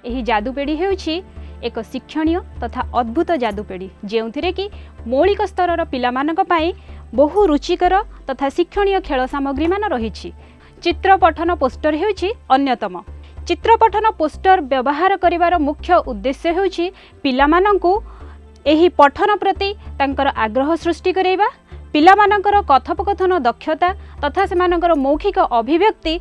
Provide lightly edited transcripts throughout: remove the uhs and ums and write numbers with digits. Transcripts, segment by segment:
यही जादुपेढ़ी हेउछि एक शिक्षणीय तथा अद्भुत जादुपेढ़ी जो कि मौलिक स्तर पिलामानक पई बहु रुचिकर तथा शिक्षणीय खेल सामग्री मान रही। चित्रपठन पोस्टर हेउछि अन्यतम। चित्रपठन पोस्टर व्यवहार करिवार मुख्य उद्देश्य हेउछि पिलामानंकु एही पठन प्रति तांकर आग्रह सृष्टि करेबा, पिलामानंकर कथोपकथन दक्षता तथा सेमानंकर मौखिक अभिव्यक्ति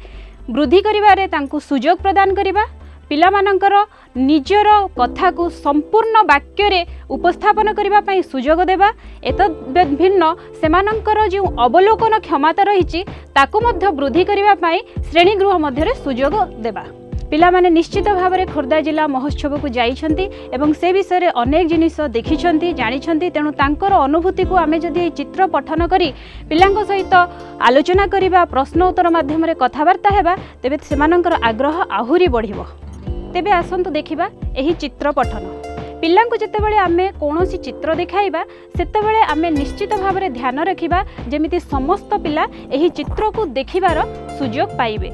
वृद्धि करिवारे तांकु सुजोग प्रदान करिबा, पिलामानंकर निजर कथा को संपूर्ण वाक्य रे उपस्थापन करिबा पई सुजोग देबा, एतद भिन्न सेमानंकर जो अवलोकन क्षमता रही ताकू मध्य वृद्धि करिबा पई श्रेणी गृह मध्य रे सुजोग देबा। पिला माने निश्चित भाव में खोर्धा जिला महोत्सव को जाइछंती एवं से विषय रे अनेक जिनिस देखिछंती जानिछंती। तेणु तांकर अनुभूति को आमे जदि चित्र पठन करी पिलांक सहित आलोचना करिबा, प्रश्न उत्तर माध्यम रे कथावार्ता हेबा, तेबे सेमानंकर आग्रह आहुरी बढ़िबो। तेबे आसंतु देखिबा एही चित्र पठन। पिलांको जेतेबेले आमे कोनोसी चित्र देखाइबा सेतेबेले आमे निश्चित भाव में ध्यान रखिबा जेमिति समस्त पिला एही चित्र को देखिबार सुजोग पाइबे।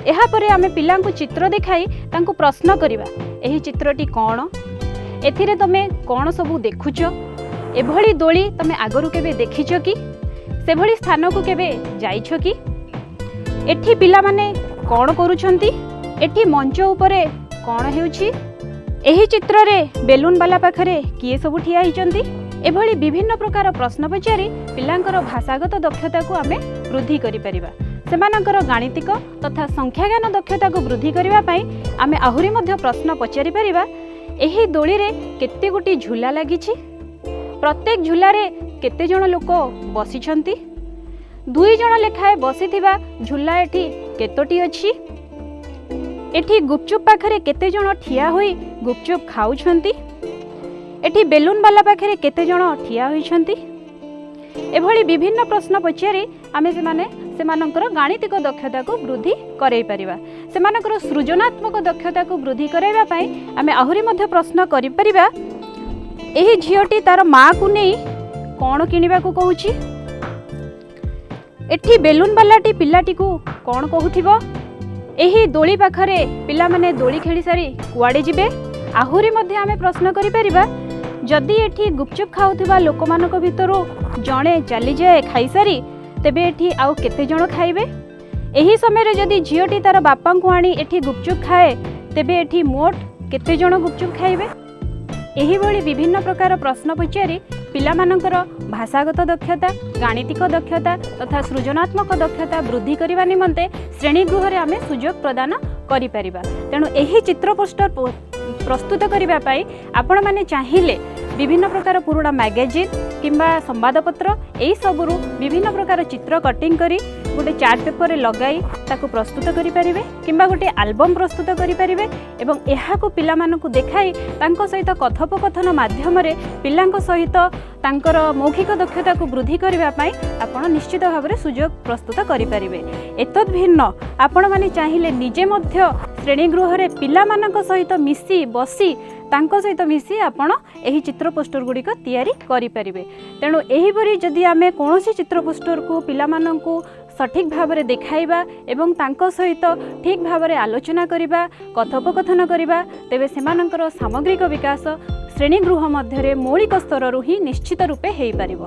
एहा परे आमे पिलांको चित्र देखाई तांको प्रश्न करिबा, एही चित्रटी कोन, एथिरे तमे कोन सबु देखुछ, एभली दोली तमे आगरु केबे देखिछ कि, सेभली स्थान को केबे जाइछ कि, एठी पिला माने कोन करूछंती, एठी मंच उपरे कोन हेउछि, एही चित्र रे बेलून वाला पाखरे किए सबु ठिया हिचंती। एभली विभिन्न प्रकार प्रश्न पचारि पिलांकर भाषागत दक्षता को आमे वृद्धि करि परिबा। सेमानंकर गाणितिक तथा संख्याज्ञान दक्षता को वृद्धि करिबा पई आमे आहुरी मध्य प्रश्न पचारि परिबा। एही दोली रे केते गोटी झूला लागिछि, प्रत्येक झूला रे केते जण लोक बसिछंती, 2 जण लेखाए बसिथिबा झूला एठी केतोटी अछि, एठी गुपचुप पाखरे केते जण ठिया होई गुपचुप खाउछंती, एठी बेलून वाला पाखरे केते जण ठिया होइछंती। एभली विभिन्न प्रश्न पचारि आमे सेमानंकर गाणितिक दक्षता को वृद्धि करै परिबा। सेमानंकर सृजनात्मक दक्षता को वृद्धि करैबा पई आमे आहुरी मध्य प्रश्न करि परिबा। एही झियोटी तार मां को नै कोन किनिबा को कहूछि, एठी बेलून वालाटी पिलाटी को कोन कहूथिबो, एही दोली पाखरे पिला माने दोली खेली सारी कुआडे जिबे। आहुरी मध्य आमे प्रश्न करि परिबा, जदि एठी गुपचुप खाउथिबा लोकमानक भितरो जणे चली जाए खाई सारी तेबे एठी आउ केते जण खाइबे। एही समय रे जदि झियोटी तार बापा को आनी एठी गुपचुप खाए तेबे एठी मोट केते जण गुपचुप खाइबे। एही भली विभिन्न प्रकार प्रश्न पचारि पिलामानंकर भाषागत दक्षता, गाणितिक दक्षता तथा सृजनात्मक दक्षता वृद्धि करने निमंते श्रेणी गृह रे आमे सुजोग प्रदान करि परिबा। तेणु एही चित्र पोस्टर प्रस्तुत करिबा पई आपण माने चाहिए विभिन्न प्रकार पुराना मैगजीन किंबा संवादपत्र एई सबुरु विभिन्न प्रकार चित्र कटिंग करी गोटे चार्ट पेपर लगाई ताकू प्रस्तुत करि परिबे किंबा गोटे एल्बम प्रस्तुत करि परिबे एवं एहाकू पिला मानकू देखाई तांको सहित कथोपकथन माध्यम रे पिलांको सहित तांकर मौखिक दक्षता को वृद्धि करबा पई आपण निश्चित भाव में सुजोग प्रस्तुत करि परिबे। एतद भिन्न आपण माने चाहिए निजे मध्य श्रेणी गृह रे पिला मानक सहित मिसी बसी तांको सहित मिसी आपण एही चित्र पोस्टर गुड़िक तैयारी करि परिबे। तेणु एही परि जदि आमे कोनोसी चित्र पोस्टर को पिला माननकू सठिक भाव में देखाइबा एवं तांको सहित ठीक भाव में आलोचना करिबा, कथोपकथन करिबा, तेबे सेमानंकर सामग्रिक विकास श्रेणी गृह मध्य मौलिक स्तर ही निश्चित रूपे हेई परिबो।